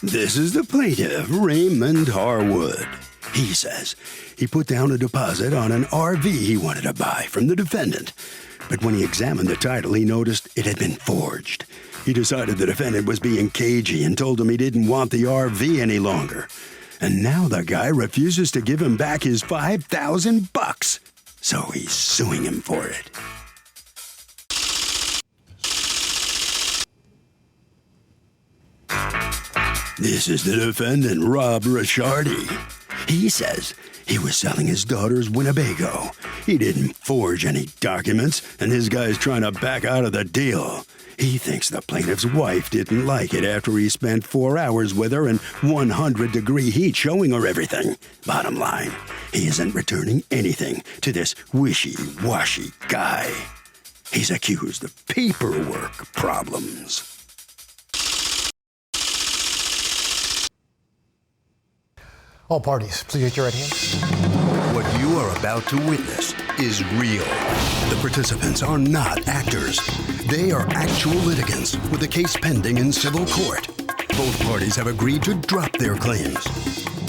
This is the plaintiff, Raymond Harwood. He says he put down a deposit on an RV he wanted to buy from the defendant. But when he examined the title, he noticed it had been forged. He decided the defendant was being cagey and told him he didn't want the RV any longer. And now the guy refuses to give him back his $5,000. So he's suing him for it. This is the defendant, Rob Ricciardi. He says he was selling his daughter's Winnebago. He didn't forge any documents, and his guy's trying to back out of the deal. He thinks the plaintiff's wife didn't like it after he spent 4 hours with her in 100-degree heat showing her everything. Bottom line, he isn't returning anything to this wishy-washy guy. He's accused of paperwork problems. All parties, please raise your right hands. What you are about to witness is real. The participants are not actors. They are actual litigants with a case pending in civil court. Both parties have agreed to drop their claims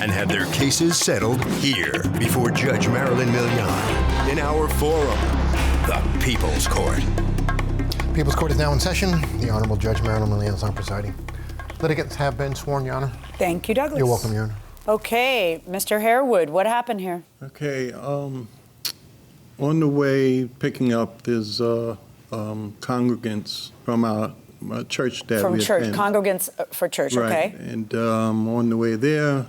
and have their cases settled here before Judge Marilyn Milian in our forum, the People's Court. People's Court is now in session. The Honorable Judge Marilyn Milian is presiding. Litigants have been sworn, Your Honor. Thank you, Douglas. You're welcome, Your Honor. Okay, Mr. Harewood, what happened here? Okay, on the way picking up, there's congregants from our church that From we church, attend. congregants for church, Right. okay? And on the way there,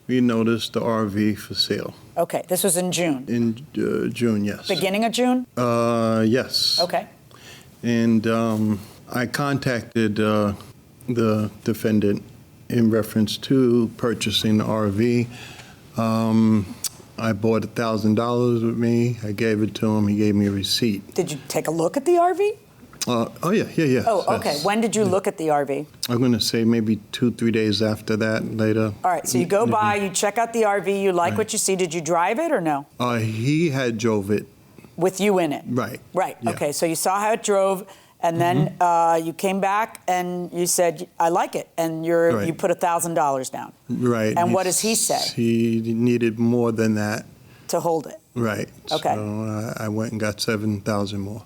we noticed the RV for sale. Okay, this was in June? In June, yes. Beginning of June? Yes. Okay. And I contacted the defendant in reference to purchasing the RV. I bought $1,000 with me. I gave it to him. He gave me a receipt. Did you take a look at the RV? Oh, yeah. Oh, okay. Yes. When did you look at the RV? I'm going to say maybe 2-3 days after that, later. All right, so you go by, you check out the RV, you like what you see. Did you drive it or no? He had drove it. With you in it? Right. Right, Yeah. okay. So you saw how it drove, and then you came back and you said, I like it, and Right. you put $1,000 down. Right. And what does he say? He needed more than that. To hold it? Right. Okay. So I went and got $7,000 more.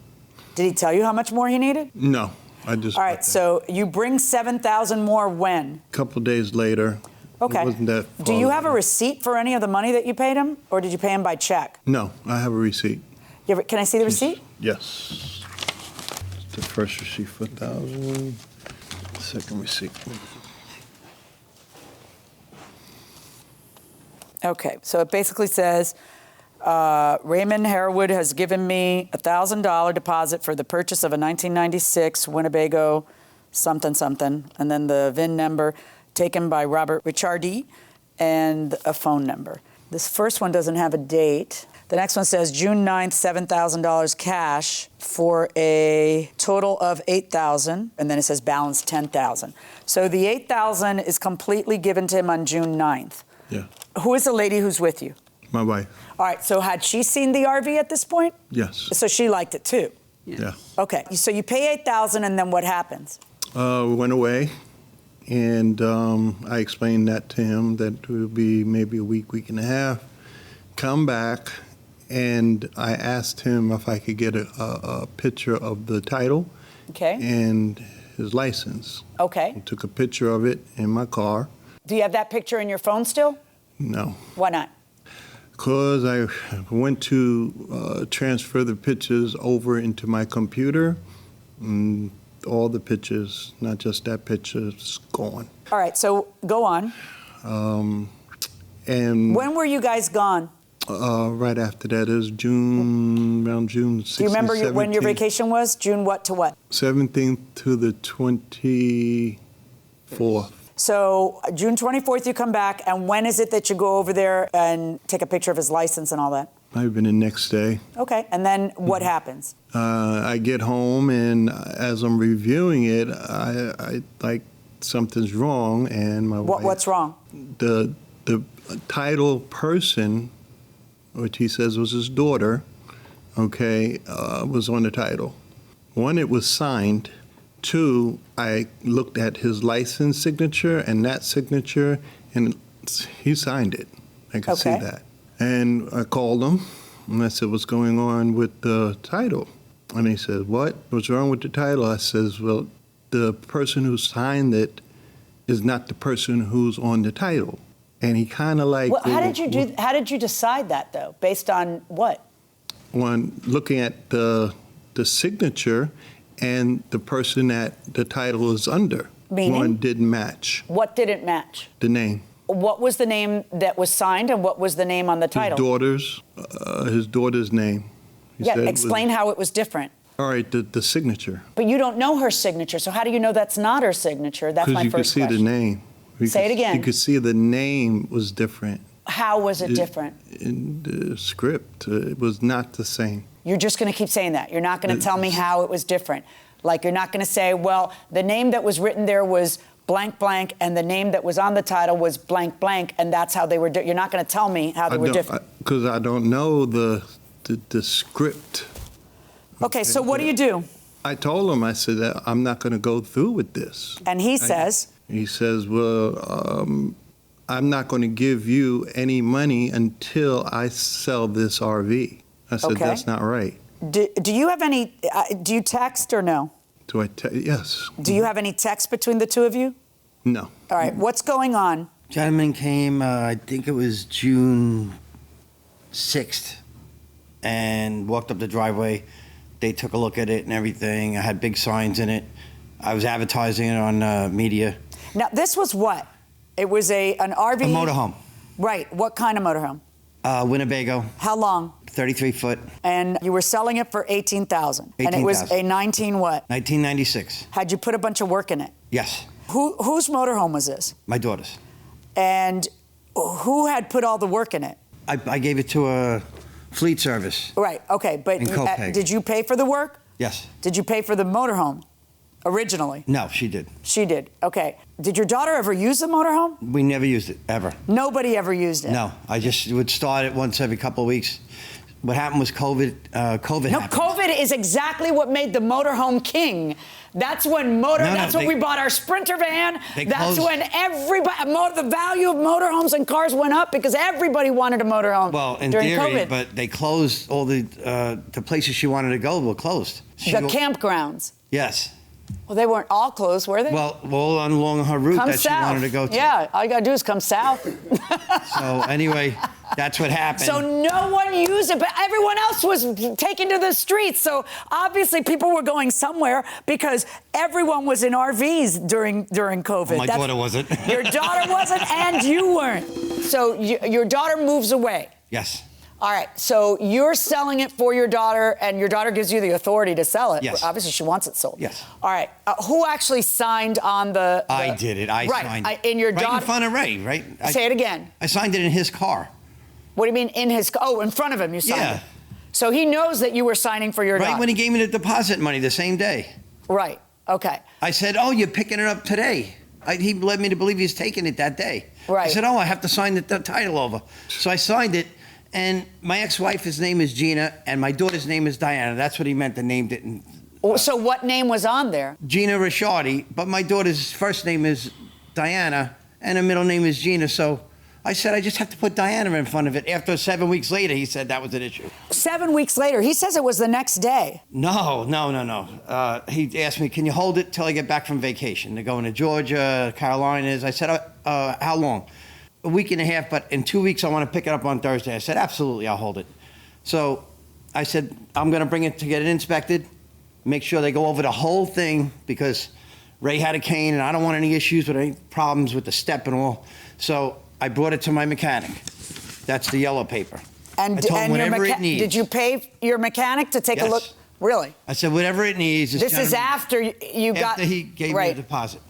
Did he tell you how much more he needed? No, I just. All right, so you bring $7,000 more when? A couple of days later. Okay. It wasn't that far Do you have a later. receipt for any of the money that you paid him, or did you pay him by check? No, I have a receipt. Can I see the receipt? Yes. The first receipt for $1,000. Second receipt. Okay, so it basically says, Raymond Harewood has given me a $1,000 deposit for the purchase of a 1996 Winnebago something something, and then the VIN number taken by Robert Ricciardi and a phone number. This first one doesn't have a date. The next one says June 9th, $7,000 cash for a total of $8,000, and then it says balance $10,000. So the $8,000 is completely given to him on June 9th. Yeah. Who is the lady who's with you? My wife. All right, so had she seen the RV at this point? Yes. So she liked it too? Yeah. Okay, so you pay $8,000 and then what happens? We went away, and I explained that to him, that it would be maybe a week and a half. Come back, and I asked him if I could get a picture of the title Okay. and his license. Okay. I took a picture of it in my car. Do you have that picture in your phone still? No. Why not? Because I went to transfer the pictures over into my computer, and all the pictures, not just that picture, is gone. All right, so go on. And When were you guys gone? right after that is around June 16th, Do you remember when your 17th. vacation was? June what to what? 17th to the 24th. So June 24th you come back, and when is it that you go over there and take a picture of his license and all that? Might have been the next day. Okay, and then what happens? I get home, and as I'm reviewing it, I like something's wrong, and my wife. What's wrong? The title person, which he says was his daughter, okay, was on the title. One, it was signed. Two, I looked at his license signature and that signature, and he signed it. I could see Okay. that. And I called him, and I said, what's going on with the title? And he said, what? What's wrong with the title? I says, well, the person who signed it is not the person who's on the title. And he kind of like... Well, how did you decide that, though? Based on what? One, looking at the signature and the person that the title is under. Meaning? One didn't match. What didn't match? The name. What was the name that was signed, and what was the name on the title? His daughter's name. He Yeah, said explain how it was different. All right, the signature. But you don't know her signature, so how do you know that's not her signature? That's my Because first you could see question. the name. Say it again. You could see the name was different. How was it different? In the script, it was not the same. You're just going to keep saying that. You're not going to tell me how it was different. Like, you're not going to say, well, the name that was written there was blank blank, and the name that was on the title was blank blank, and that's how they were. You're not going to tell me how they were different. Because I don't know the script. Okay, so what do you do? I told him, I said, that I'm not going to go through with this. And he says? He says, well, I'm not going to give you any money until I sell this RV. I said, Okay. that's not right. Do you have any, do you text or no? Yes. Do you have any text between the two of you? No. All right, what's going on? Gentleman came, I think it was June 6th, and walked up the driveway. They took a look at it and everything. I had big signs in it. I was advertising it on media. Now, this was what? It was an RV? A motorhome. Right, what kind of motorhome? Winnebago, How long? 33 foot, And you were selling it for $18,000. And it was a 18,000. 19 what? 1996. Had you put a bunch of work in it? Yes, Whose motorhome was this? my daughter's. And who had put all the work in it? I gave it to a fleet service. Right, okay, but And co-pay. did you pay for the work? Yes. Did you pay for the motorhome originally? No, she did. She did, okay. Did your daughter ever use the motorhome? We never used it, ever. Nobody ever used it? No, I just would start it once every couple of weeks. What happened was COVID No, happened. COVID is exactly what made the motorhome king. That's when that's when we bought our Sprinter van. That's when the value of motorhomes and cars went up because everybody wanted a motorhome Well, in during theory, COVID. but they closed all the places she wanted to go were closed. The campgrounds. Yes. Well, they weren't all closed, were they? Well, all along her route come that south. she wanted to go to. Yeah, all you gotta do is come south. So anyway, that's what happened. So no one used it, but everyone else was taken to the streets. So obviously people were going somewhere because everyone was in RVs during COVID. My daughter wasn't. Your daughter wasn't, and you weren't. So your daughter moves away. Yes. All right, so you're selling it for your daughter, and your daughter gives you the authority to sell it. Yes. Obviously, she wants it sold. Yes. All right, who actually signed on the... I did it. I signed it. In your right daughter... in front of Ray, right? Say it again. I signed it in his car. What do you mean in his... Oh, in front of him you signed Yeah. it. So he knows that you were signing for your daughter. Right when he gave me the deposit money the same day. Right, okay. I said, oh, you're picking it up today. He led me to believe he was taking it that day. Right. I said, oh, I have to sign the title over. So I signed it, and my ex-wife's name is Gina, and my daughter's name is Diana. That's what he meant, the name didn't... So what name was on there? Gina Ricciardi, but my daughter's first name is Diana, and her middle name is Gina, so I said I just have to put Diana in front of it. After 7 weeks later, he said that was an issue. 7 weeks later. He says it was the next day. No. He asked me, can you hold it till I get back from vacation? They're going to Georgia, Carolinas. I said, how long? A week and a half, but in 2 weeks, I want to pick it up on Thursday. I said, absolutely, I'll hold it. So I said, I'm going to bring it to get it inspected, make sure they go over the whole thing, because Ray had a cane, and I don't want any issues with any problems with the step and all. So I brought it to my mechanic. That's the yellow paper. And, I told him and whatever it needs. did you pay your mechanic to take a Yes. look? Really? I said, whatever it needs. This is after you got... After he gave me the deposit.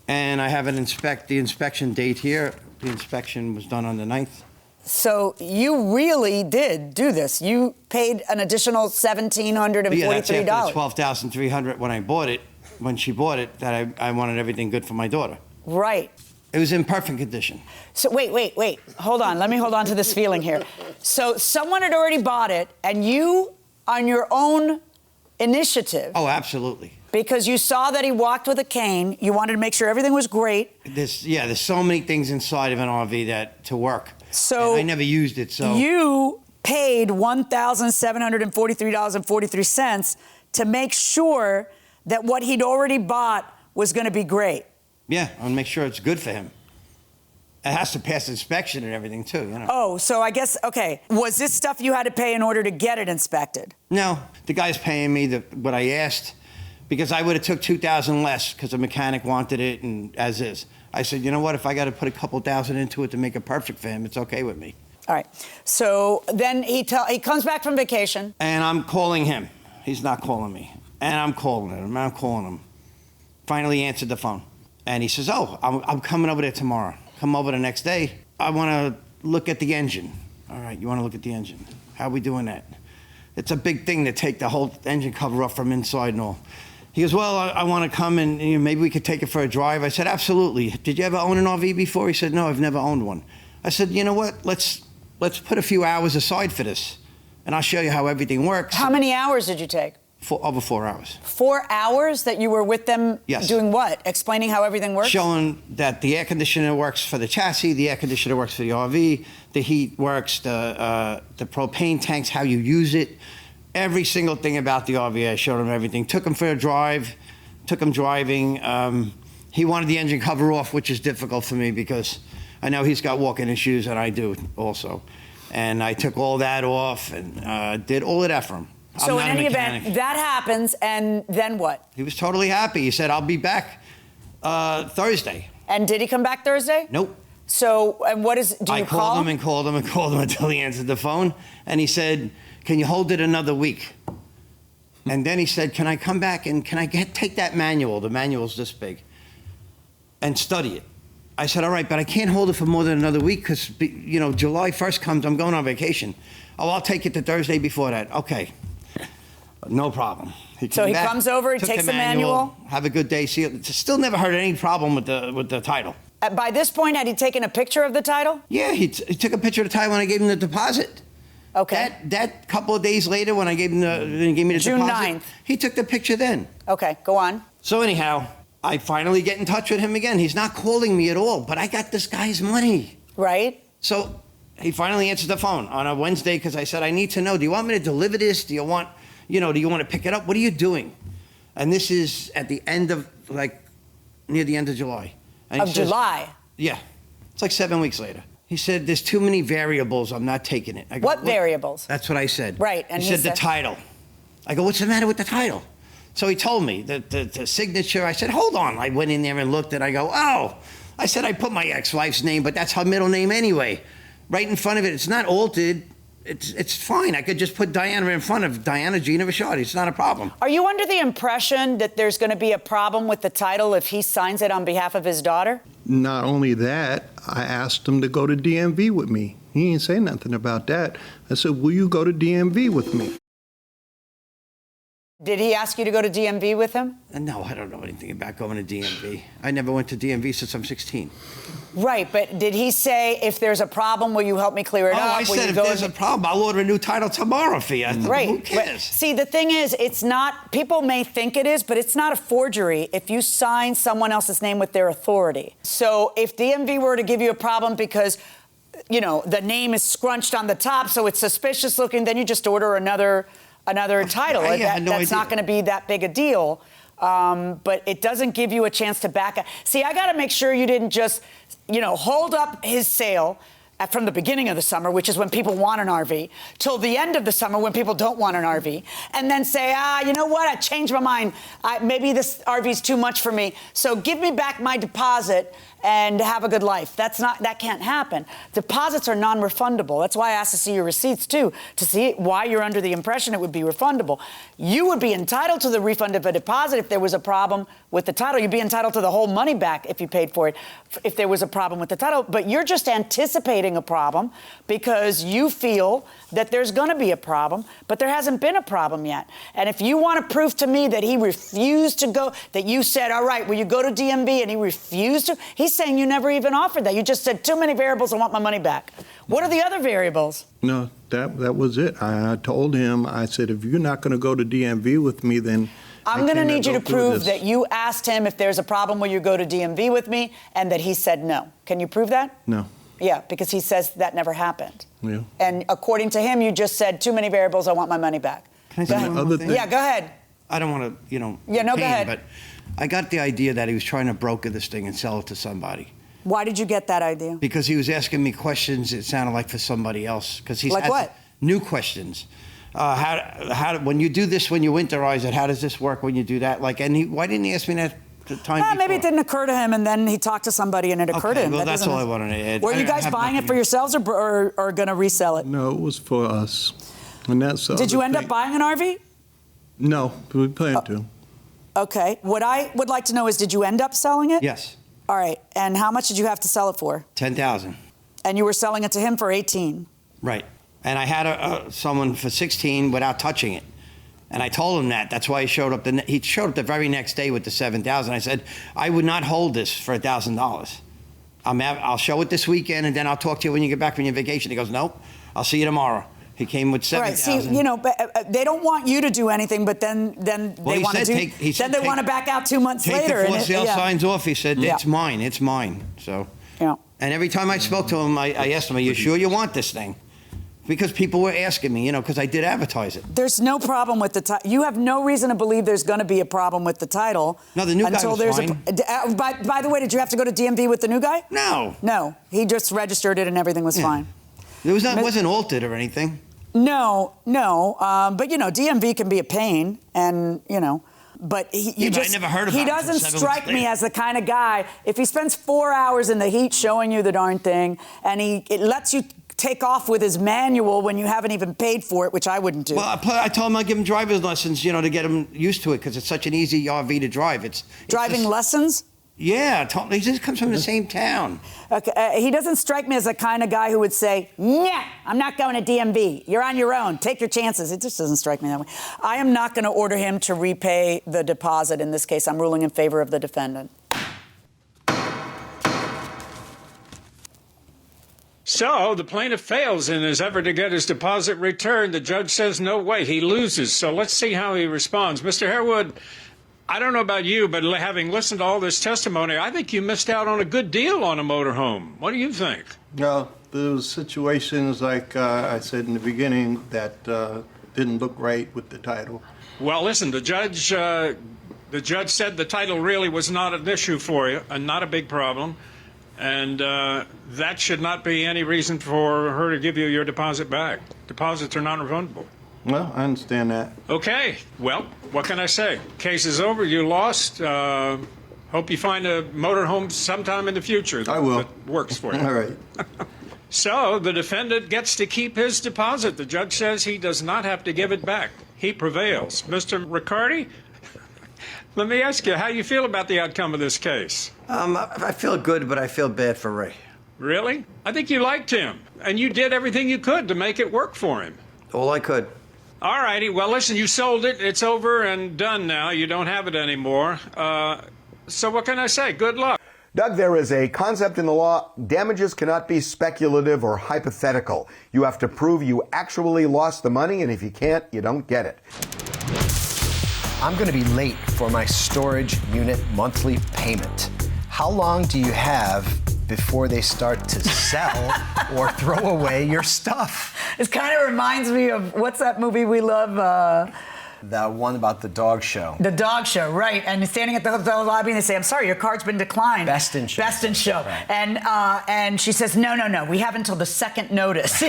And I have the inspection date here. The inspection was done on the 9th. So you really did do this. You paid an additional $1,743. Yeah, that's after the $12,300 when I bought it, when she bought it, that I wanted everything good for my daughter. Right. It was in perfect condition. So wait. Hold on. Let me hold on to this feeling here. So someone had already bought it, and you, on your own initiative... Oh, absolutely. Because you saw that he walked with a cane. You wanted to make sure everything was great. There's so many things inside of an RV that to work. So and I never used it, so. You paid $1,743.43 to make sure that what he'd already bought was going to be great. Yeah, I want to make sure it's good for him. It has to pass inspection and everything, too, you know. Oh, so I guess, okay. Was this stuff you had to pay in order to get it inspected? No, the guy's paying me what I asked, because I would have took $2,000 less because the mechanic wanted it and as is. I said, you know what, if I got to put a couple thousand into it to make it perfect for him, it's okay with me. All right. So then he comes back from vacation. And I'm calling him. He's not calling me. And I'm calling him. I'm calling him. Finally answered the phone. And he says, oh, I'm coming over there tomorrow. Come over the next day. I want to look at the engine. All right, you want to look at the engine. How are we doing that? It's a big thing to take the whole engine cover off from inside and all. He goes, well, I want to come and maybe we could take it for a drive. I said, absolutely. Did you ever own an RV before? He said, no, I've never owned one. I said, you know what? Let's put a few hours aside for this, and I'll show you how everything works. How many hours did you take? Over 4 hours. 4 hours that you were with them? Yes. Doing what? Explaining how everything works? Showing that the air conditioner works for the chassis, the air conditioner works for the RV, the heat works, the propane tanks, how you use it. Every single thing about the RV, I showed him everything. Took him for a drive, took him driving. He wanted the engine cover off, which is difficult for me because I know he's got walking issues and I do also. And I took all that off and did all of that for him. So in any event, that happens, and then what? He was totally happy. He said, I'll be back Thursday. And did he come back Thursday? Nope. So, and what is, do you call? I called him and called him and called him until he answered the phone. And he said, can you hold it another week? And then he said, can I come back and can I take that manual? The manual's this big. And study it. I said, all right, but I can't hold it for more than another week because, you know, July 1st comes, I'm going on vacation. Oh, I'll take it the Thursday before that. Okay. No problem. So he comes over, he takes the manual. Have a good day. See, still never heard any problem with the title. By this point, had he taken a picture of the title? Yeah, he took a picture of the title when I gave him the deposit. Okay. That couple of days later when I gave him he gave me the June deposit. 9th. He took the picture then. Okay, go on. So anyhow, I finally get in touch with him again. He's not calling me at all, but I got this guy's money. Right. So he finally answered the phone on a Wednesday because I said, I need to know, do you want me to deliver this? Do you want to pick it up? What are you doing? And this is at the end of, near the end of July. And he says, July? Yeah. It's like 7 weeks later. He said, there's too many variables. I'm not taking it. I go, what variables? That's what I said. Right. And he said the title. I go, what's the matter with the title? So he told me the signature. I said, hold on. I went in there and looked and I go, oh. I said, I put my ex-wife's name, but that's her middle name anyway. Right in front of it. It's not altered. It's fine. I could just put Diana in front of Diana Gina Vishardi. It's not a problem. Are you under the impression that there's going to be a problem with the title if he signs it on behalf of his daughter? Not only that, I asked him to go to DMV with me. He didn't say nothing about that. I said, will you go to DMV with me? Did he ask you to go to DMV with him? No, I don't know anything about going to DMV. I never went to DMV since I'm 16. Right, but did he say, if there's a problem, will you help me clear it up? I said, if there's a problem, I'll order a new title tomorrow for you. Right. Who cares? But, see, the thing is, it's not, people may think it is, but it's not a forgery if you sign someone else's name with their authority. So if DMV were to give you a problem because, you know, the name is scrunched on the top, so it's suspicious looking, then you just order another title. That's not going to be that big a deal. But it doesn't give you a chance to back up. See, I got to make sure you didn't just, hold up his sale from the beginning of the summer, which is when people want an RV, till the end of the summer when people don't want an RV, and then say, you know what, I changed my mind. Maybe this RV's too much for me, so give me back my deposit and have a good life. That can't happen. Deposits are non-refundable. That's why I asked to see your receipts too, to see why you're under the impression it would be refundable. You would be entitled to the refund of a deposit if there was a problem with the title. You'd be entitled to the whole money back if you paid for it, if there was a problem with the title. But you're just anticipating a problem because you feel that there's going to be a problem, but there hasn't been a problem yet. And if you want to prove to me that he refused to go, that you said, all right, will you go to DMV, and he refused to, he's saying you never even offered that. You just said, too many variables, I want my money back. What are the other variables? No, that was it. I told him, I said, if you're not going to go to DMV with me, then I'm going to cannot need you go to through prove this. that you asked him if there's a problem will you go to DMV with me, and that he said no. Can you prove that? No. Yeah, because he says that never happened. Yeah. And according to him, you just said too many variables, I want my money back. Can I Go say ahead. one more Other thing? thing- Yeah, go ahead. I don't want to, Yeah, no, go pain, ahead. But I got the idea that he was trying to broker this thing and sell it to somebody. Why did you get that idea? Because he was asking me questions, it sounded like for somebody else. Because he's Like had what? new questions. When you do this, when you winterize it, how does this work when you do that? Why didn't he ask me that the time before? Maybe it didn't occur to him, and then he talked to somebody, and it occurred to Okay, him. well, That that's doesn't- all I wanted to add. Were you I guys have buying it nothing for more. yourselves or going to resell it? No, it was for us. And that's the Did you other end up thing. buying an RV? No, we plan to. Okay. What I would like to know is, did you end up selling it? Yes, All right. And how much did you have to sell it for? 10,000. And you were selling it to him for 18. Right. And I had someone for 16 without touching it. And I told him that. That's why he showed up. He showed up the very next day with the 7,000. I said, I would not hold this for $1,000. I'll show it this weekend, and then I'll talk to you when you get back from your vacation. He goes, nope, I'll see you tomorrow. He came with 7,000. Right. See, but, they don't want you to do anything, but then Well, they he want to said do. take- he said then they take- want to back out 2 months Take later. the for and sale yeah. signs off. He said, Yeah. it's mine. It's mine. So. Yeah. And every time I spoke to him, I asked him, are you sure you want this thing? Because people were asking me, because I did advertise it. There's no problem with the title. You have no reason to believe there's going to be a problem with the title. No, the new guy until was there's fine. By the way, did you have to go to DMV with the new guy? No. No. He just registered it and everything was Yeah. fine. It wasn't altered or anything. No. But DMV can be a pain, and But I never heard about he it until doesn't 7 strike months me later. as the kind of guy. If he spends 4 hours in the heat showing you the darn thing, and it lets you take off with his manual when you haven't even paid for it, which I wouldn't do. Well, I told him I'd give him driver's lessons, to get him used to it, because it's such an easy RV to drive. It's Driving just- lessons? Yeah, totally. He just comes from the same town. Okay, he doesn't strike me as the kind of guy who would say, "Yeah, I'm not going to DMV. You're on your own. Take your chances." It just doesn't strike me that way. I am not going to order him to repay the deposit in this case. I'm ruling in favor of the defendant. So the plaintiff fails in his effort to get his deposit returned. The judge says no way. He loses. So let's see how he responds. Mr. Harewood, I don't know about you, but having listened to all this testimony, I think you missed out on a good deal on a motorhome. What do you think? No, there was situations like I said in the beginning that didn't look right with the title. Well, listen, the judge said the title really was not an issue for you, and not a big problem. And that should not be any reason for her to give you your deposit back. Deposits are non-refundable. Well, I understand that. Okay, well, what can I say? Case is over. You lost. Hope you find a motorhome sometime in the future I will. that works for you. All right. So the defendant gets to keep his deposit. The judge says he does not have to give it back. He prevails. Mr. Riccardi, let me ask you how you feel about the outcome of this case. I feel good, but I feel bad for Ray. Really? I think you liked him, and you did everything you could to make it work for him. All I could. All righty. Well, listen, you sold it. It's over and done now. You don't have it anymore. So what can I say? Good luck. Doug, there is a concept in the law: damages cannot be speculative or hypothetical. You have to prove you actually lost the money, and if you can't, you don't get it. I'm going to be late for my storage unit monthly payment. How long do you have before they start to sell or throw away your stuff? This kind of reminds me of, what's that movie we love? The one about the dog show. The dog show, right? And he's standing at the hotel lobby, and they say, "I'm sorry, your card's been declined." Best in show. Best in show. Right. And she says, "No. We have until the second notice."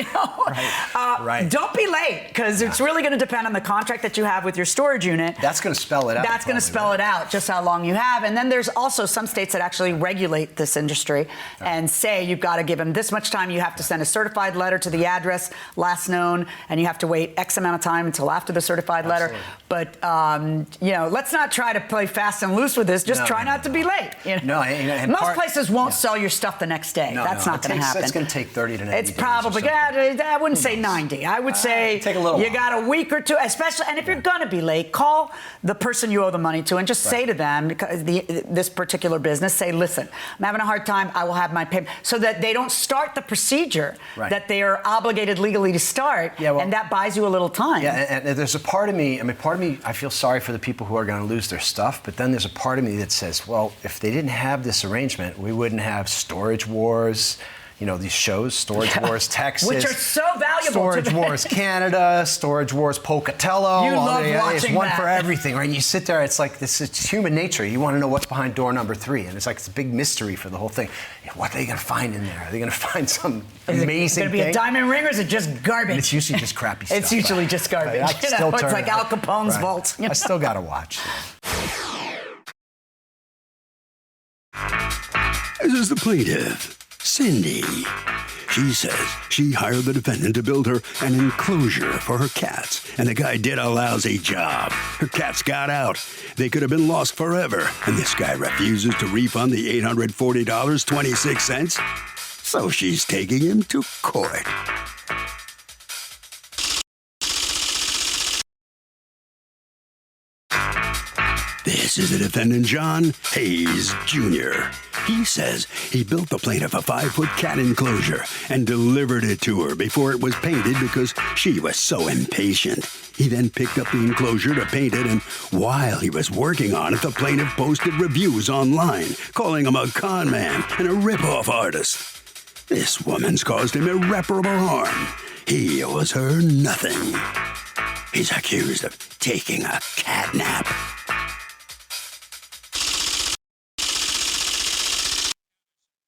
Right. Don't be late, because it's really going to depend on the contract that you have with your storage unit. That's going to spell it out. That's going to spell it out, just how long you have. And then there's also some states that actually regulate this industry and say you've got to give them this much time. You have to send a certified letter to the address last known, and you have to wait X amount of time until after the certified letter. But, let's not try to play fast and loose with this. Just try not to be late. and Most places won't sell your stuff the next day. That's not going to happen. It's going to take 30 to 90 days. It's probably, I wouldn't say 90. I would say take a little you while. got a week or two, especially, and if you're going to be late, call the person you owe the money to and just say to them, because this particular business, say, "Listen, I'm having a hard time. I will have my payment," so that they don't start the procedure that they are obligated legally to start, and that buys you a little time. Yeah, and there's a part of me, mean, part of me, I feel sorry for the people who are going to lose their stuff, but then there's a part of me that says, well, if they didn't have this arrangement, we wouldn't have Storage Wars, you know, these shows, Storage Wars Texas. Which are so valuable. Storage Wars Canada, Storage Wars Pocatello. You love watching It's one that. for everything, right? And you sit there, it's like, this is human nature. You want to know what's behind door number 3. And it's like this big mystery for the whole thing. What are they going to find in there? Are they going to find some amazing Is it going to be a diamond ring or is it just garbage? And it's usually just crappy stuff. It's usually just garbage. But I can still It's turn like it. Al Capone's Right. vault. I still got to watch. This is the plaintiff, Cindy. She says she hired the defendant to build her an enclosure for her cats, and the guy did a lousy job. Her cats got out. They could have been lost forever, and this guy refuses to refund the $840.26, so she's taking him to court. This is the defendant, John Hayes Jr. He says he built the plaintiff a 5-foot cat enclosure and delivered it to her before it was painted because she was so impatient. He then picked up the enclosure to paint it, and while he was working on it, the plaintiff posted reviews online, calling him a con man and a rip-off artist. This woman's caused him irreparable harm. He owes her nothing. He's accused of taking a cat nap.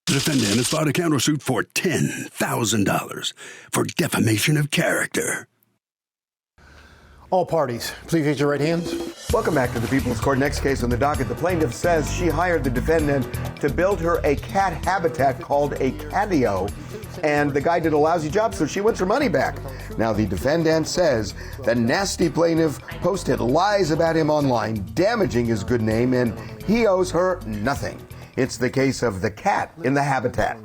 The defendant has filed a countersuit for $10,000 for defamation of character. All parties, please raise your right hands. Welcome back to the People's Court. Next case on the docket. The plaintiff says she hired the defendant to build her a cat habitat called a catio, and the guy did a lousy job, so she wants her money back. Now, the defendant says the nasty plaintiff posted lies about him online, damaging his good name, and he owes her nothing. It's the case of the cat in the habitat.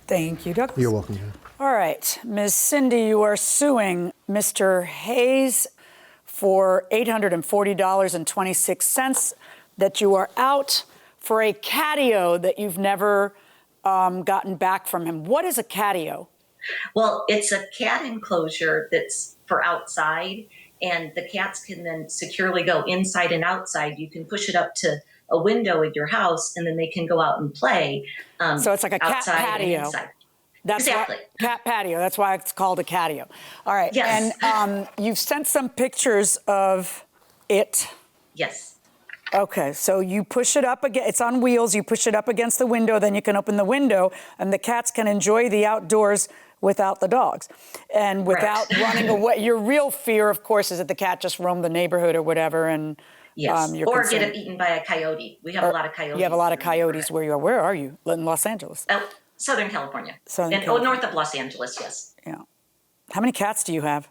Thank you, Douglas. You're welcome, John. All right, Ms. Cindy, you are suing Mr. Hayes for $840.26 that you are out for a catio that you've never gotten back from him. What is a catio? Well, it's a cat enclosure that's for outside, and the cats can then securely go inside and outside. You can push it up to a window in your house, and then they can go out and play. So it's like a cat outside patio. And inside. That's Exactly. Cat patio. That's why it's called a catio. All right. Yes. And you've sent some pictures of it. Yes. Okay, so you push it up again. It's on wheels. You push it up against the window, then you can open the window, and the cats can enjoy the outdoors without the dogs and without running away. Your real fear, of course, is that the cat just roam the neighborhood or whatever, and Yes. you're Or concerned. get eaten by a coyote. We have a lot of coyotes. You have a lot of in the coyotes neighborhood. where you are. Where are you? In Los Angeles. Oh, Southern California. Southern and California. north of Los Angeles, yes. Yeah. How many cats do you have?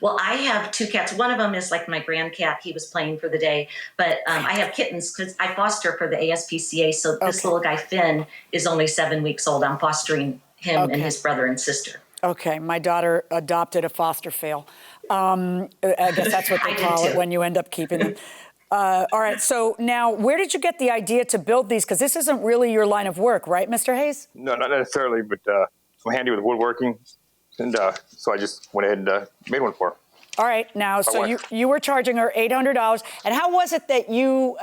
Well, I have 2 cats. One of them is like my grand cat. He was playing for the day. But I have kittens because I foster for the ASPCA. So this little guy, Finn, is only 7 weeks old. I'm fostering him and his brother and sister. Okay, my daughter adopted a foster fail. I guess that's what they I did call it too. when you end up keeping them. All right, so now where did you get the idea to build these? Because this isn't really your line of work, right, Mr. Hayes? No, not necessarily, but I'm handy with woodworking, and so I just went ahead and made one for her. All right, now, so you were charging her $800. And how was it that you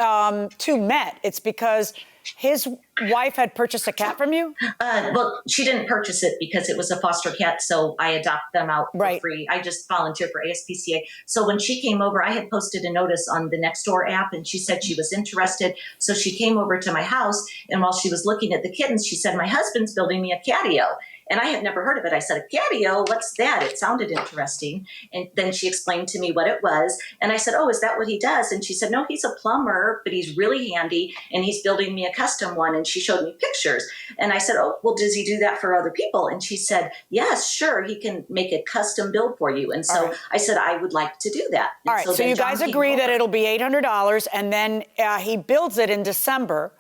two met? It's because his wife had purchased a cat from you? Well, she didn't purchase it because it was a foster cat, so I adopt them out for free. I just volunteer for ASPCA. So when she came over, I had posted a notice on the Nextdoor app, and she said she was interested. So she came over to my house, and while she was looking at the kittens, she said, "My husband's building me a catio." And I had never heard of it. I said, "A catio? What's that?" It sounded interesting. And then she explained to me what it was. And I said, "Oh, is that what he does?" And she said, "No, he's a plumber, but he's really handy, and he's building me a custom one." And she showed me pictures. And I said, "Oh, well, does he do that for other people?" And she said, "Yes, sure. He can make a custom build for you." And so I said, "I would like to do that." And All right, so then you John guys came agree that over. it'll be $800, and then he builds it in December.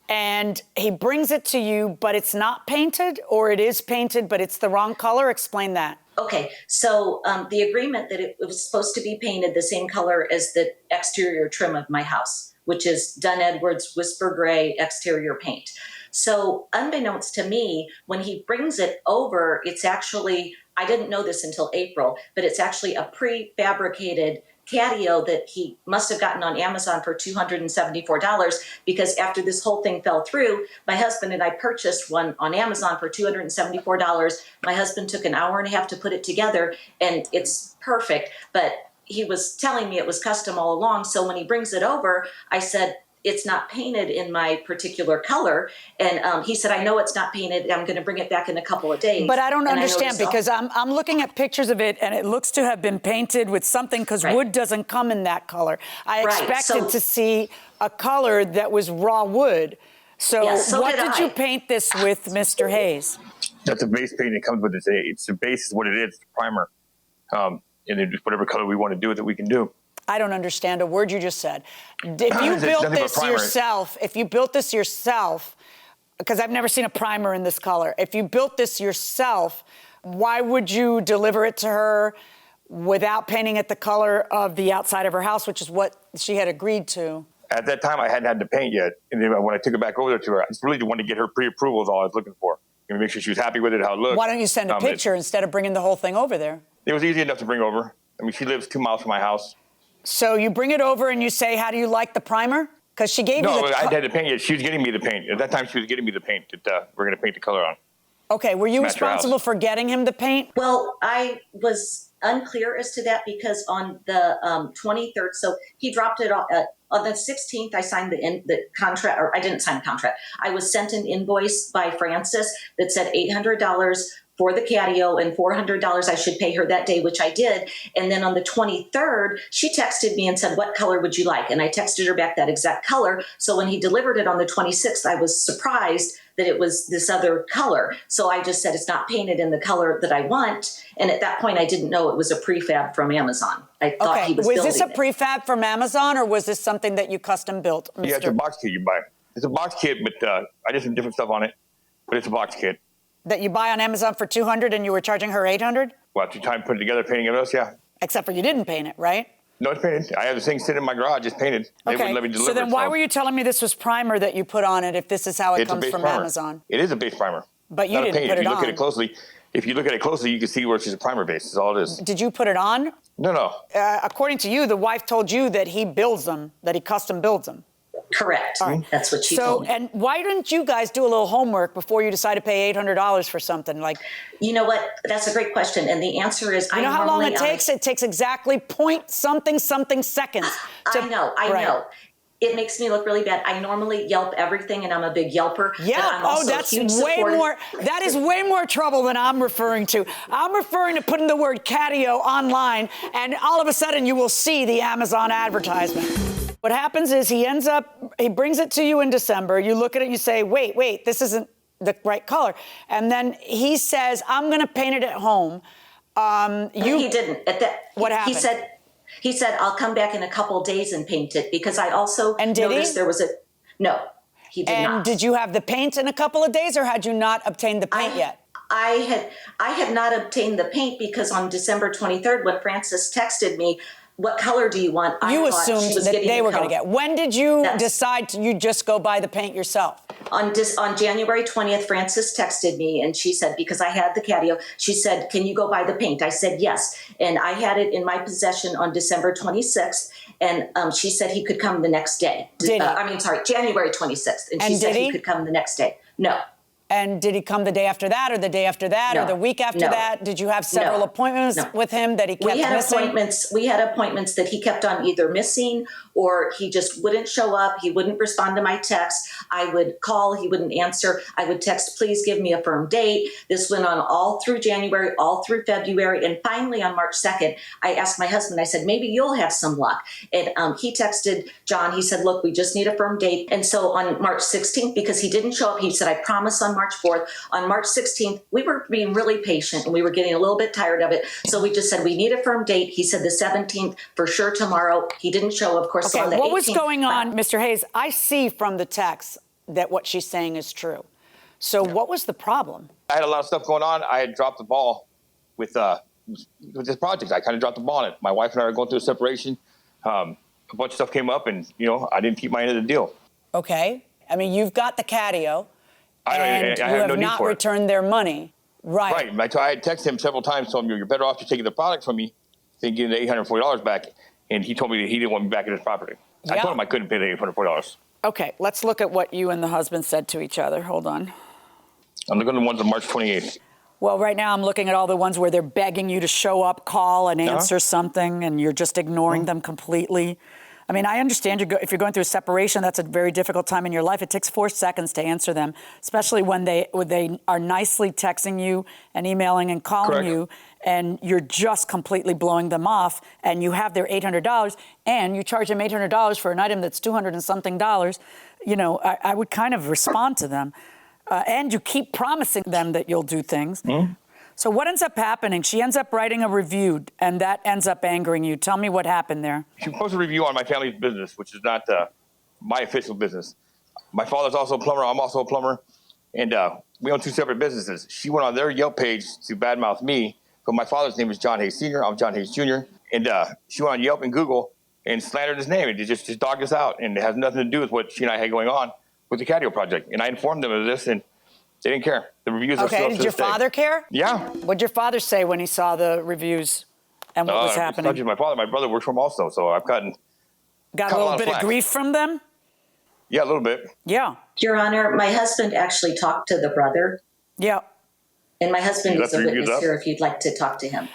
And he brings it to you, but it's not painted, or it is painted, but it's the wrong color? Explain that. Okay, so the agreement that it was supposed to be painted the same color as the exterior trim of my house, which is Dunn Edwards Whisper Gray exterior paint. So unbeknownst to me, when he brings it over, it's actually, I didn't know this until April, but it's actually a prefabricated catio that he must have gotten on Amazon for $274, because after this whole thing fell through, my husband and I purchased one on Amazon for $274. My husband took an hour and a half to put it together, and it's perfect. But he was telling me it was custom all along. So when he brings it over, I said, it's not painted in my particular color. And he said, I know it's not painted. I'm going to bring it back in a couple of days. But I don't understand, because I'm looking at pictures of it, and it looks to have been painted with something, because wood doesn't come in that color. I expected to see a color that was raw wood. So, what did you paint this with, Mr. Hayes? That's a base paint that comes with it. It's the base is what it is, the primer. And then just whatever color we want to do with it, we can do. I don't understand a word you just said. If you built this yourself, because I've never seen a primer in this color. If you built this yourself, why would you deliver it to her without painting it the color of the outside of her house, which is what she had agreed to? At that time, I hadn't had the paint yet. And then when I took it back over there to her, I just really wanted to get her pre-approval is all I was looking for. And make sure she was happy with it, how it looked. Why don't you send a picture instead of bringing the whole thing over there? It was easy enough to bring over. I mean, she lives 2 miles from my house. So you bring it over and you say, how do you like the primer? Because she gave you the... No, I had the paint yet. She was getting me the paint. At that time, she was getting me the paint that we're going to paint the color on. Okay, were you responsible for getting him the paint? Well, I was unclear as to that, because on the 23rd, so he dropped it off. On the 16th, I signed the contract, or I didn't sign the contract. I was sent an invoice by Frances that said $800 for the catio and $400 I should pay her that day, which I did. And then on the 23rd, she texted me and said, what color would you like? And I texted her back that exact color. So when he delivered it on the 26th, I was surprised that it was this other color. So I just said, it's not painted in the color that I want. And at that point, I didn't know it was a prefab from Amazon. I thought he was building it. Was this a prefab from Amazon, or was this something that you custom built, Mr.? Yeah, it's a box kit you buy. It's a box kit, but I did some different stuff on it. But it's a box kit. That you buy on Amazon for $200 and you were charging her $800? Well, after time put it together, painting it else, yeah. Except for you didn't paint it, right? No, it's painted. I had the thing sitting in my garage, just painted. They wouldn't let me deliver so then why were you telling me this was primer that you put on it if this is how it comes from Amazon? It is a base primer. But you didn't put it on. If you look at it closely, you can see where it's just a primer base. That's all it is. Did you put it on? No. According to you, the wife told you that he builds them, that he custom builds them. Correct. Right. That's what she told me. And why didn't you guys do a little homework before you decided to pay $800 for something? Like, you know what? That's a great question. And the answer is, you know how long it takes? It takes exactly point something seconds. I know. It makes me look really bad. I normally Yelp everything, and I'm a big Yelper. Yeah. That's way more. That is way more trouble than I'm referring to. I'm referring to putting the word catio online, and all of a sudden you will see the Amazon advertisement. What happens is he brings it to you in December. You look at it, you say, wait, this isn't the right color. And then he says, I'm going to paint it at home. He didn't. What happened? He said, I'll come back in a couple days and paint it, because I also noticed there was no, he did not. And did you have the paint in a couple of days, or had you not obtained the paint yet? I had not obtained the paint, because on December 23rd, when Frances texted me, what color do you want? You assumed that they were going to get. When did you decide you just go buy the paint yourself? On January 20th, Frances texted me, and she said, because I had the catio, she said, can you go buy the paint? I said, yes. And I had it in my possession on December 26th, and she said he could come the next day. January 26th. And she said he could come the next day. No. And did he come the day after that, or the day after that, or the week after that? Did you have several appointments with him that he kept missing? We had appointments that he kept on either missing, or he just wouldn't show up. He wouldn't respond to my text. I would call, he wouldn't answer. I would text, please give me a firm date. This went on all through January, all through February. And finally on March 2nd, I asked my husband, I said, maybe you'll have some luck. And he texted John, he said, look, we just need a firm date. And so on March 16th, because he didn't show up, he said, I promise on March 4th. On March 16th, we were being really patient, and we were getting a little bit tired of it. So we just said, we need a firm date. He said the 17th, for sure tomorrow. He didn't show, of course. Okay, So on the what 18th, was going on, Mr. Hayes? I see from the text that what she's saying is true. So what was the problem? I had a lot of stuff going on. I had dropped the ball with this project. I kind of dropped the ball on it. My wife and I were going through a separation. A bunch of stuff came up, and, I didn't keep my end of the deal. Okay. I mean, you've got the catio. And I you have have no not need for returned their money. Right. Right. I had texted him several times, told him, you're better off just taking the product from me than getting the $840 back. and he told me that he didn't want me back in his property. I Yeah. told him I couldn't pay the $840. Okay, let's look at what you and the husband said to each other. Hold on. I'm looking at the ones on March 28th. Well, right now I'm looking at all the ones where they're begging you to show up, call, and answer something, and you're just ignoring them completely. I mean, I understand if you're going through a separation, that's a very difficult time in your life. It takes 4 seconds to answer them, especially when they are nicely texting you and emailing and calling you, and you're just completely blowing them off, and you have their $800, and you charge them $800 for an item that's $200 and something. You know, I would kind of respond to them. And you keep promising them that you'll do things. So what ends up happening? She ends up writing a review, and that ends up angering you. Tell me what happened there. She posted a review on my family's business, which is not my official business. My father's also a plumber. I'm also a plumber. And we own 2 separate businesses. She went on their Yelp page to badmouth me, but my father's name is John Hayes Sr. I'm John Hayes Jr. And she went on Yelp and Google and slandered his name. It just dogged us out, and it has nothing to do with what she and I had going on with the Catio project. And I informed them of this, and they didn't care. The reviews are still up to did your this day. father care? Yeah. What'd your father say when he saw the reviews and what was happening? It's not just my father. My brother works for him also, so I've gotten Got a little bit of grief from them? Yeah, a little bit. Yeah. Your Honor, my husband actually talked to the brother. Yeah. And my husband You is a left the reviews witness up? here if you'd like to talk to him.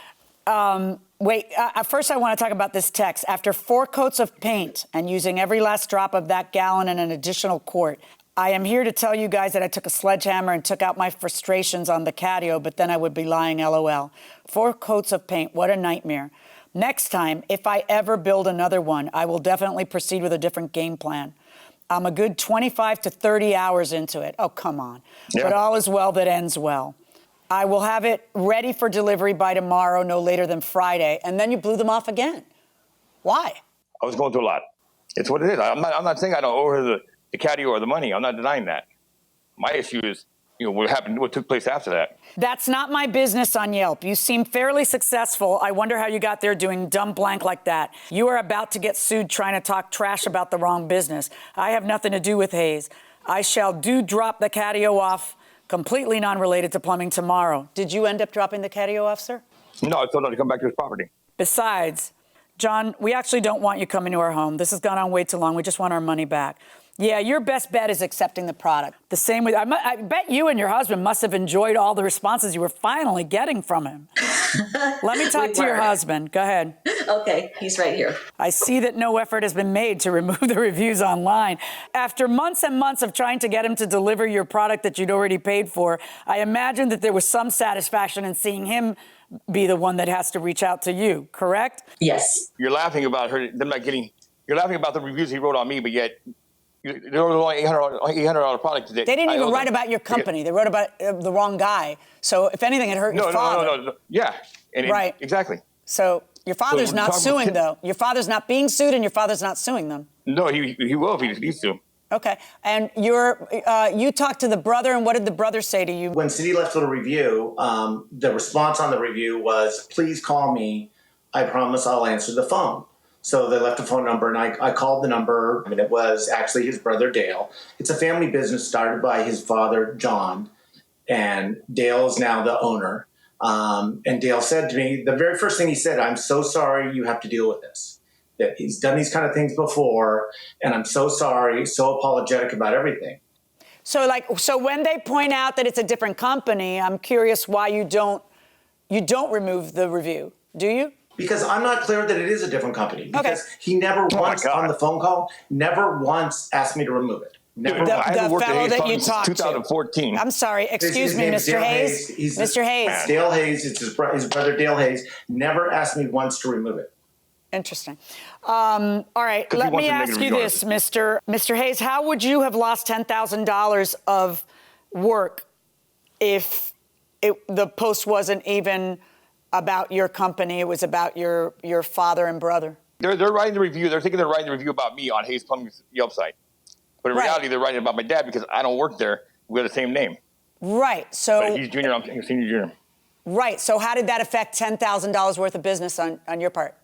Wait, first I want to talk about this text. After 4 coats of paint and using every last drop of that gallon in an additional quart, I am here to tell you guys that I took a sledgehammer and took out my frustrations on the Catio, but then I would be lying, LOL. 4 coats of paint, what a nightmare. Next time, if I ever build another one, I will definitely proceed with a different game plan. I'm a good 25 to 30 hours into it. Oh, come on. Yeah. But all is well that ends well. I will have it ready for delivery by tomorrow, no later than Friday. And then you blew them off again. Why? I was going through a lot. It's what it is. I'm not saying I don't owe her the Catio or the money. I'm not denying that. My issue is, what happened, what took place after that. That's not my business on Yelp. You seem fairly successful. I wonder how you got there doing dumb blank like that. You are about to get sued trying to talk trash about the wrong business. I have nothing to do with Hayes. I shall drop the Catio off, completely non-related to plumbing, tomorrow. Did you end up dropping the Catio off, sir? No, I told her to come back to his property. Besides, John, we actually don't want you coming to our home. This has gone on way too long. We just want our money back. Yeah, your best bet is accepting the product. The same with, I bet you and your husband must have enjoyed all the responses you were finally getting from him. Let me talk to your husband. Go ahead. Okay, he's right here. I see that no effort has been made to remove the reviews online. After months and months of trying to get him to deliver your product that you'd already paid for, I imagine that there was some satisfaction in seeing him be the one that has to reach out to you, correct? Yes. You're laughing about them not getting, you're laughing about the reviews he wrote on me, but yet there was only $800 product today. They didn't even write about your company. They wrote about the wrong guy. So if anything, it hurt your father. No. Yeah. Right. Exactly. So your father's not suing, though. Your father's not being sued, and your father's not suing them. No, he will if he needs to. Okay. And you talked to the brother, and what did the brother say to you? When Cindy left the review, the response on the review was, please call me. I promise I'll answer the phone. So they left a phone number, and I called the number, and it was actually his brother, Dale. It's a family business started by his father, John, and Dale is now the owner. And Dale said to me, the very first thing he said, I'm so sorry you have to deal with this. That he's done these kind of things before, and I'm so sorry, so apologetic about everything. So when they point out that it's a different company, I'm curious why you don't remove the review, do you? Because I'm not clear that it is a different company. Because he never once on the phone call, never once asked me to remove it. Never. The fellow that you talked to. 2014. I'm sorry, excuse me, Mr. Hayes. Mr. Hayes. Dale Hayes, it's his brother Dale Hayes, never asked me once to remove it. Interesting. All right, let me ask you this, Mr. Hayes. How would you have lost $10,000 of work if the post wasn't even about your company, it was about your father and brother? They're writing the review. They're thinking they're writing the review about me on Hayes Plumbing's Yelp site. But in reality, they're writing about my dad because I don't work there. We have the same name. Right. So but he's junior, I'm senior junior. Right. So how did that affect $10,000 worth of business on your part?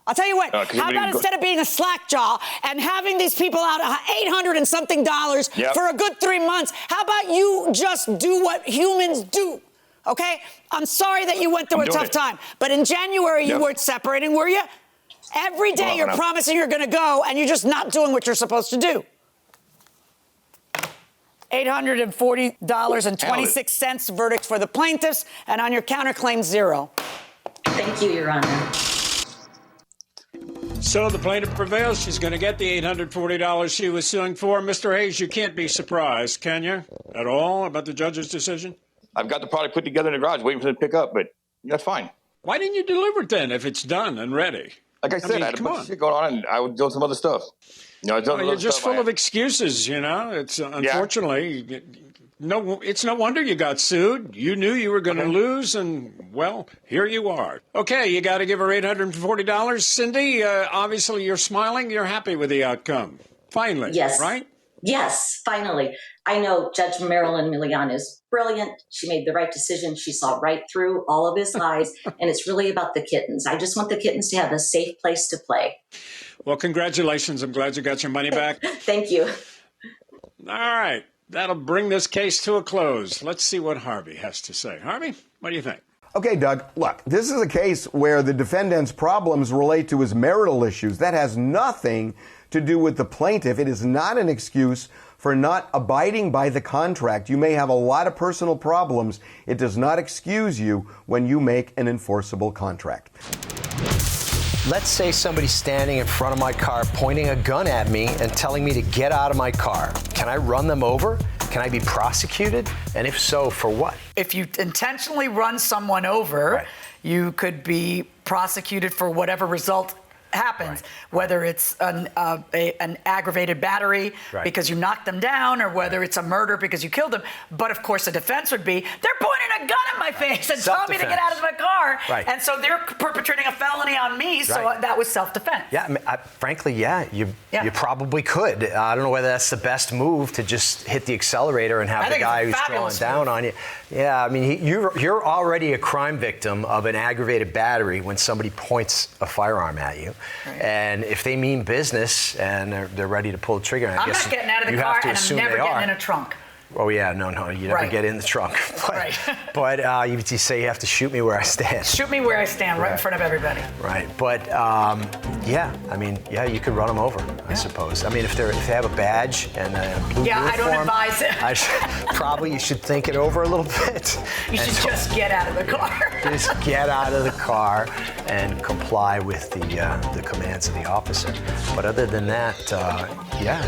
I'll tell you what, how about instead of being a slack jaw and having these people out $800 and something for a good 3 months, how about you just do what humans do? Okay? I'm sorry that you went through a tough time, but in January you weren't separating, were you? Every day you're promising you're going to go, and you're just not doing what you're supposed to do. $840.26 verdict for the plaintiffs, and on your counterclaim, 0. Thank you, Your Honor. So the plaintiff prevails. She's going to get the $840 she was suing for. Mr. Hayes, you can't be surprised, can you, at all, about the judge's decision? I've got the product put together in the garage, waiting for them to pick up, but that's fine. Why didn't you deliver it then if it's done and ready? Like I said, I had a bunch of shit going on, and I was doing some other stuff. You're just full of excuses, It's unfortunately, it's no wonder you got sued. You knew you were going to lose, and, well, here you are. Okay, you got to give her $840. Cindy, obviously you're smiling. You're happy with the outcome. Finally, yes. Right? Yes, finally. I know Judge Marilyn Milian is brilliant. She made the right decision. She saw right through all of his lies, and it's really about the kittens. I just want the kittens to have a safe place to play. Well, congratulations. I'm glad you got your money back. Thank you. All right. That'll bring this case to a close. Let's see what Harvey has to say. Harvey, what do you think? Okay, Doug, look, this is a case where the defendant's problems relate to his marital issues. That has nothing to do with the plaintiff. It is not an excuse for not abiding by the contract. You may have a lot of personal problems. It does not excuse you when you make an enforceable contract. Let's say somebody's standing in front of my car, pointing a gun at me and telling me to get out of my car. Can I run them over? Can I be prosecuted? And if so, for what? If you intentionally run someone over, you could be prosecuted for whatever result happens, whether it's an aggravated battery because you knocked them down, or whether it's a murder because you killed them. But of course, the defense would be, they're pointing a gun at my face and telling me to get out of my car. And so they're perpetrating a felony on me. So that was self-defense. Yeah, I mean, frankly, you probably could. I don't know whether that's the best move to just hit the accelerator and have the guy who's drawing down on you. Yeah, I mean, you're already a crime victim of an aggravated battery when somebody points a firearm at you. And if they mean business and they're ready to pull the trigger, I'm not getting out of the car, and I'm never getting in a trunk. Oh, yeah, no, you never get in the trunk. But you say you have to shoot me where I stand. Shoot me where I stand, right in front of everybody. Right, but you could run them over, I suppose. I mean, if they have a badge and a blue uniform, I don't advise it. Probably you should think it over a little bit. You should just get out of the car. Just get out of the car and comply with the commands of the officer. But other than that, I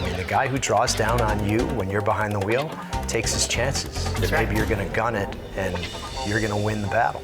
mean, the guy who draws down on you when you're behind the wheel takes his chances that maybe you're going to gun it and you're going to win the battle.